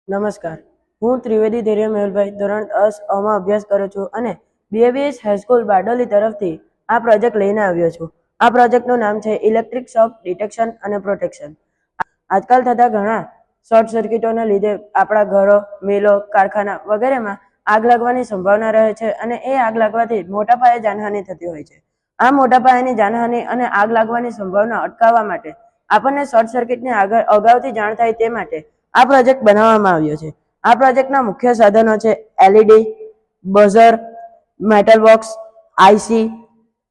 નમસ્કાર, હું ત્રિવેદી ધૈર્ય મેહુલભાઈ ધોરણ 10 માં અભ્યાસ કરું છું અને BABS હાઈસ્કૂલ બારડોલી તરફથી આ પ્રોજેક્ટ લઈને આવ્યો છું. આ પ્રોજેક્ટનું નામ છે ઇલેક્ટ્રિક શોક ડિટેક્શન અને પ્રોટેક્શન. આજકાલ થતા ઘણા શોર્ટ સર્કિટોના લીધે આપણા ઘરો, મિલો, કારખાના વગેરેમાં આગ લાગવાની સંભાવના રહે છે અને એ આગ લાગવાથી મોટા પાયે જાનહાનિ થતી હોય છે. આ મોટા પાયાની જાનહાનિ અને આગ લાગવાની સંભાવના અટકાવવા માટે આપણને શોર્ટ સર્કિટની અગાઉથી જાણ થાય તે માટે આ પ્રોજેક્ટ બનાવવામાં આવ્યો છે. આ પ્રોજેક્ટના મુખ્ય સાધનો છે LED, buzzer, metal box, IC,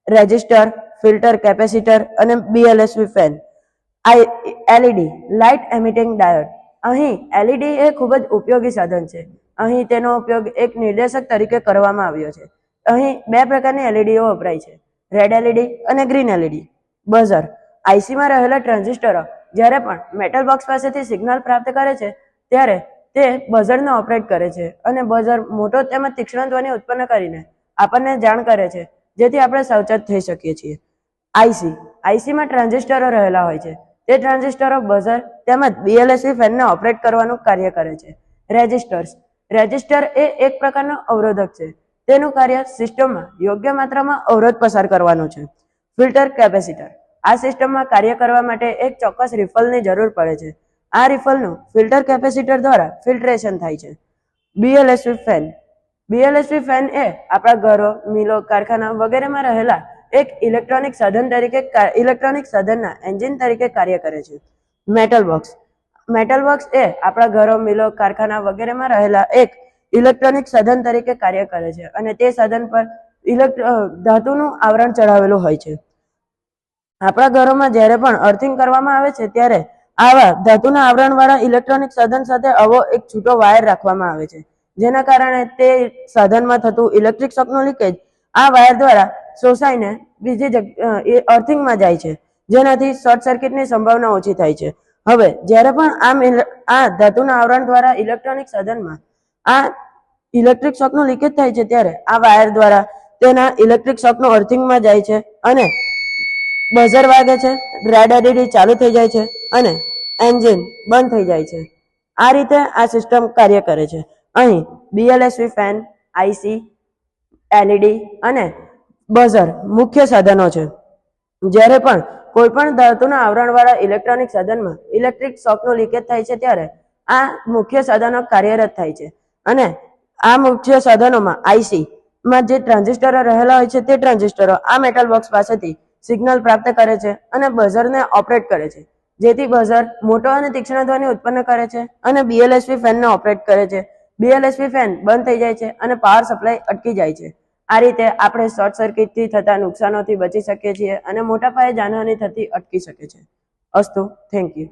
register, filter, capacitor અને BLSV fan. LED light emitting diode. અહીં LED એ ખૂબ જ ઉપયોગી સાધન છે. અહીં તેનો ઉપયોગ એક નિર્દેશક તરીકે કરવામાં આવ્યો છે. અહીં બે પ્રકારની LEDઓ વપરાય છે, રેડ LED અને ગ્રીન LED. બઝર IC માં રહેલા ટ્રાન્ઝિસ્ટરો જ્યારે પણ મેટલ બોક્સ પાસેથી સિગ્નલ પ્રાપ્ત કરે છે ત્યારે તે બઝરને ઓપરેટ કરે છે અને બઝર મોટો તેમજ તીક્ષ્ણ ધ્વનિ ઉત્પન્ન કરીને આપણને જાણ કરે છે, જેથી આપણે સાવચેત થઈ શકીએ છીએ. IC માં ટ્રાન્ઝિસ્ટરો રહેલા હોય છે. તે ટ્રાન્ઝિસ્ટરો બઝર તેમજ BLSV ફેનને ઓપરેટ કરવાનું કાર્ય કરે છે. રેજિસ્ટર એ એક પ્રકારનો અવરોધક છે. તેનું કાર્ય સિસ્ટમમાં યોગ્ય માત્રામાં અવરોધ પસાર કરવાનું છે. ફિલ્ટર, કેપેસિટર આ સિસ્ટમમાં કાર્ય કરવા માટે એક ચોક્કસ રિફલની જરૂર પડે છે. આ રિફલનું ફિલ્ટર કેપેસિટર દ્વારા ફિલ્ટરેશન થાય છે. BLSV ફેન એ આપણા ઘરો, મિલો, કારખાના વગેરેમાં રહેલા એક ઇલેક્ટ્રોનિક સાધનના એન્જિન તરીકે કાર્ય કરે છે. મેટલ બોક્સ એ આપણા ઘરો, મિલો, કારખાના વગેરેમાં રહેલા એક ઇલેક્ટ્રોનિક સાધન તરીકે કાર્ય કરે છે અને તે સાધન પર ધાતુનું આવરણ ચડાવેલું હોય છે. આપણા ઘરોમાં જ્યારે પણ અર્થિંગ કરવામાં આવે છે ત્યારે આવા ધાતુના આવરણવાળા ઇલેક્ટ્રોનિક સાધન સાથે આવો એક છૂટો વાયર રાખવામાં આવે છે, જેના કારણે તે સાધનમાં થતું ઇલેક્ટ્રિક શોકનું લીકેજ આ વાયર દ્વારા શોષાઈને બીજી અર્થિંગમાં જાય છે, જેનાથી શોર્ટ સર્કિટની સંભાવના ઓછી થાય છે. હવે જ્યારે પણ આ ધાતુના આવરણ દ્વારા ઇલેક્ટ્રોનિક સાધનમાં આ ઇલેક્ટ્રિક શોકનું લીકેજ થાય છે ત્યારે આ વાયર દ્વારા તેના ઇલેક્ટ્રિક શોકનું અર્થિંગમાં જાય છે અને બઝર વાગે છે, રેડ LED ચાલુ થઈ જાય છે અને એન્જિન બંધ થઈ જાય છે. આ રીતે આ સિસ્ટમ કાર્ય કરે છે. અહીં BLSV ફેન, IC, LED અને બઝર મુખ્ય સાધનો છે. જ્યારે પણ કોઈ પણ ધાતુના આવરણવાળા ઇલેક્ટ્રોનિક સાધનમાં ઇલેક્ટ્રિક શોકનું લીકેજ થાય છે ત્યારે આ મુખ્ય સાધનો કાર્યરત થાય છે અને આ મુખ્ય સાધનોમાં IC માં જે ટ્રાન્ઝિસ્ટરો રહેલા હોય છે તે ટ્રાન્ઝિસ્ટરો આ મેટલ બોક્સ પાસેથી સિગ્નલ પ્રાપ્ત કરે છે અને બઝરને ઓપરેટ કરે છે, જેથી બઝર મોટો અને તીક્ષ્ણ ધ્વનિ ઉત્પન્ન કરે છે અને BLSV ફેનને ઓપરેટ કરે છે. BLSV ફેન બંધ થઈ જાય છે અને પાવર સપ્લાય અટકી જાય છે. આ રીતે આપણે શોર્ટ સર્કિટથી થતા નુકસાનોથી બચી શકીએ છીએ અને મોટા પાયે જાનહાનિ થતી અટકી શકે છે. અસ્તુ, થેન્ક યુ.